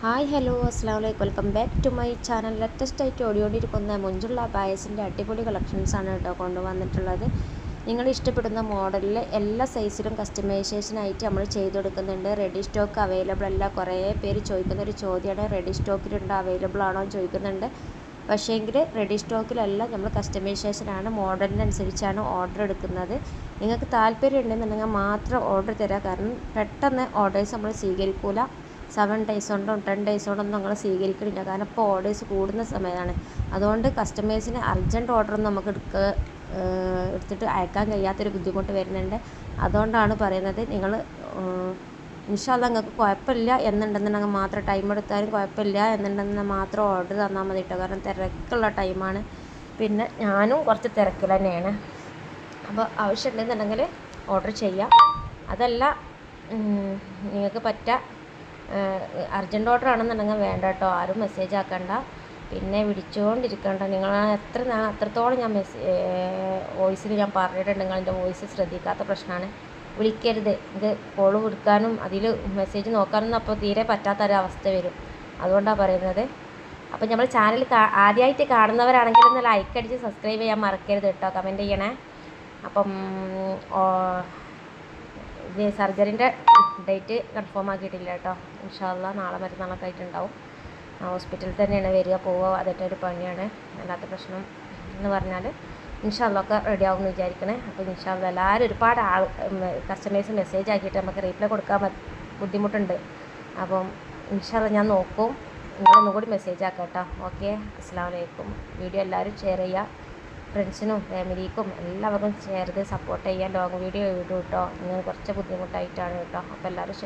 Hi hello അസ്സലാമലൈക്കും welcome back to my channel. Latest ആയിട്ട് ഓടിക്കൊണ്ടിരിക്കുന്ന മഞ്ജുള ബായസിൻ്റെ അടിപൊളി കളക്ഷൻസാണ് കേട്ടോ കൊണ്ടുവന്നിട്ടുള്ളത്. നിങ്ങൾ ഇഷ്ടപ്പെടുന്ന മോഡലിൽ എല്ലാ സൈസിലും കസ്റ്റമൈസേഷനായിട്ട് നമ്മൾ ചെയ്ത് കൊടുക്കുന്നുണ്ട്. റെഡി സ്റ്റോക്ക് അവൈലബിൾ അല്ല. കുറേ പേര് ചോദിക്കുന്ന ഒരു ചോദ്യമാണ്, റെഡി സ്റ്റോക്കിലുണ്ട് അവൈലബിൾ ആണോ എന്ന് ചോദിക്കുന്നുണ്ട്. പക്ഷേങ്കിൽ റെഡി സ്റ്റോക്കിലല്ല, നമ്മൾ കസ്റ്റമൈസേഷനാണ്, മോഡലിനനുസരിച്ചാണ് ഓർഡർ എടുക്കുന്നത്. നിങ്ങൾക്ക് താല്പര്യം ഉണ്ടെന്നുണ്ടെങ്കിൽ മാത്രം ഓർഡർ തരാം. കാരണം പെട്ടെന്ന് ഓർഡേഴ്സ് നമ്മൾ സ്വീകരിക്കില്ല. 7 days കൊണ്ടോ 10 days കൊണ്ടൊന്നും നമ്മൾ സ്വീകരിക്കണില്ല. കാരണം ഇപ്പോൾ ഓർഡേഴ്സ് കൂടുന്ന സമയമാണ്. അതുകൊണ്ട് കസ്റ്റമേഴ്സിന് അർജൻറ്റ് ഓർഡറൊന്നും നമുക്ക് എടുത്തിട്ട് അയക്കാൻ കഴിയാത്തൊരു ബുദ്ധിമുട്ട് വരുന്നുണ്ട്. അതുകൊണ്ടാണ് പറയുന്നത്. നിങ്ങൾ ഇൻഷാ അല്ലാഹ് നിങ്ങൾക്ക് കുഴപ്പമില്ല എന്നുണ്ടെന്നുണ്ടെങ്കിൽ മാത്രം, ടൈം എടുത്താലും കുഴപ്പമില്ല എന്നുണ്ടെങ്കിൽ മാത്രം ഓർഡർ തന്നാൽ മതി കേട്ടോ. കാരണം തിരക്കുള്ള ടൈമാണ്. പിന്നെ ഞാനും കുറച്ച് തിരക്കിൽ തന്നെയാണ്. അപ്പോൾ ആവശ്യമുണ്ടെന്നുണ്ടെങ്കിൽ ഓർഡർ ചെയ്യാം. അതല്ല നിങ്ങൾക്ക് അർജൻറ്റ് ഓർഡർ ആണെന്നുണ്ടെങ്കിൽ വേണ്ട കേട്ടോ, ആരും മെസ്സേജ് ആക്കണ്ട, പിന്നെ വിളിച്ചുകൊണ്ടിരിക്കണ്ട. നിങ്ങൾ അത്രത്തോളം ഞാൻ വോയിസിൽ ഞാൻ പറഞ്ഞിട്ടുണ്ട്. നിങ്ങളെൻ്റെ വോയിസ് ശ്രദ്ധിക്കാത്ത പ്രശ്നമാണ്. വിളിക്കരുത്. ഇത് കോൾ കൊടുക്കാനും അതിൽ മെസ്സേജ് നോക്കാനൊന്നും അപ്പോൾ തീരെ പറ്റാത്തൊരവസ്ഥ വരും. അതുകൊണ്ടാണ് പറയുന്നത്. അപ്പോൾ നമ്മൾ ചാനൽ ആദ്യമായിട്ട് കാണുന്നവരാണെങ്കിൽ ഒന്ന് ലൈക്ക് അടിച്ച് സബ്സ്ക്രൈബ് ചെയ്യാൻ മറക്കരുത് കേട്ടോ, കമൻറ്റ് ചെയ്യണേ. അപ്പം ഇത് സർജറിൻ്റെ ഡേറ്റ് കൺഫേം ആക്കിയിട്ടില്ല കേട്ടോ. ഇൻഷാ അല്ലാഹ് നാളെ മറ്റന്നാളൊക്കെ ആയിട്ടുണ്ടാവും. ഹോസ്പിറ്റലിൽ തന്നെയാണ് വരിക പോവുക, അതൊക്കെ ഒരു പണിയാണ്. അല്ലാത്ത പ്രശ്നം എന്ന് പറഞ്ഞാൽ ഇൻഷാ അല്ലാഹ് ഒക്കെ റെഡി ആവുമെന്ന് വിചാരിക്കണേ. അപ്പോൾ ഇൻഷാ അല്ലാഹ് എല്ലാവരും ഒരുപാട് കസ്റ്റമേഴ്സ് മെസ്സേജ് ആക്കിയിട്ട് നമുക്ക് റീപ്ലൈ കൊടുക്കാൻ ബുദ്ധിമുട്ടുണ്ട്. അപ്പം ഇൻഷാ അല്ലാഹ് ഞാൻ നോക്കും. നിങ്ങളൊന്നും കൂടി മെസ്സേജ് ആക്കാം കേട്ടോ. ഓക്കെ, അസ്സലാമു അലൈക്കും. വീഡിയോ എല്ലാവരും ഷെയർ ചെയ്യുക, ഫ്രണ്ട്സിനും ഫാമിലിക്കും എല്ലാവർക്കും ഷെയർ ചെയ്ത് സപ്പോർട്ട് ചെയ്യാൻ. ലോങ് വീഡിയോ ഇടും കേട്ടോ. നിങ്ങൾ കുറച്ച് ബുദ്ധിമുട്ടായിട്ടാണ് കേട്ടോ. അപ്പോൾ എല്ലാവരും